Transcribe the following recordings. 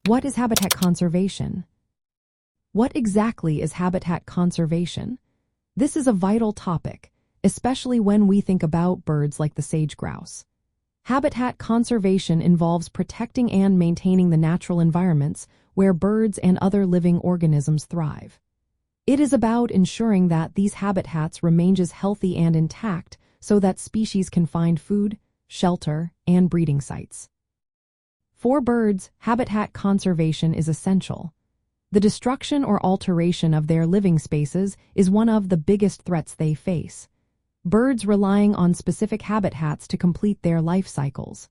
What is habitat conservation? What exactly is habitat conservation? This is a vital topic, especially when we think about birds like the sage grouse. Habitat conservation involves protecting and maintaining the natural environments where birds and other living organisms thrive. It is about ensuring that these habitats remain as healthy and intact so that species can find food, shelter, and breeding sites. For birds, habitat conservation is essential. The destruction or alteration of their living spaces is one of the biggest threats they face. Birds relying on specific habitats to complete their life cycles.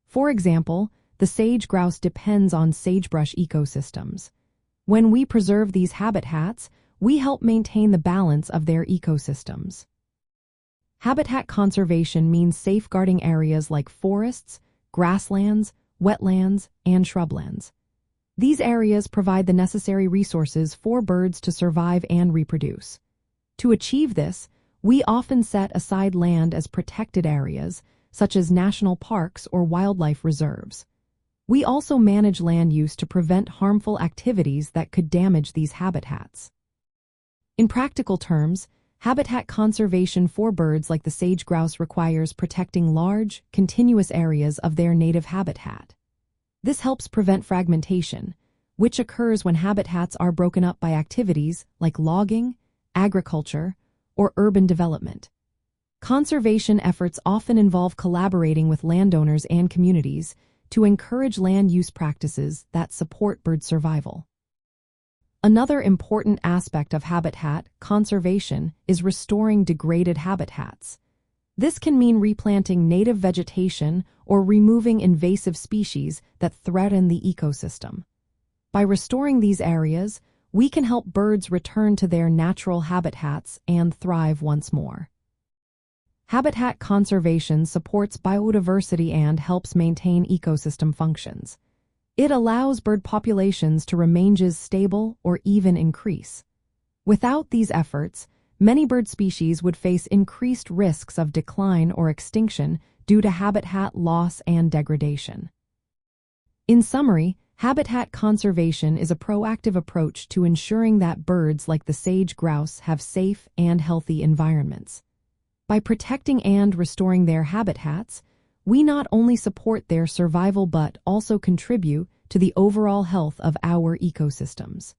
For example, the sage grouse depends on sagebrush ecosystems. When we preserve these habitats, we help maintain the balance of their ecosystems. Habitat conservation means safeguarding areas like forests, grasslands, wetlands, and shrublands. These areas provide the necessary resources for birds to survive and reproduce. To achieve this, we often set aside land as protected areas, such as national parks or wildlife reserves. We also manage land use to prevent harmful activities that could damage these habitats. In practical terms, habitat conservation for birds like the sage grouse requires protecting large, continuous areas of their native habitat. This helps prevent fragmentation, which occurs when habitats are broken up by activities like logging, agriculture, or urban development. Conservation efforts often involve collaborating with landowners and communities to encourage land use practices that support bird survival. Another important aspect of habitat conservation is restoring degraded habitats. This can mean replanting native vegetation or removing invasive species that threaten the ecosystem. By restoring these areas, we can help birds return to their natural habitats and thrive once more. Habitat conservation supports biodiversity and helps maintain ecosystem functions. It allows bird populations to remain stable or even increase. Without these efforts, many bird species would face increased risks of decline or extinction due to habitat loss and degradation. In summary, habitat conservation is a proactive approach to ensuring that birds like the sage grouse have safe and healthy environments. By protecting and restoring their habitats, we not only support their survival but also contribute to the overall health of our ecosystems.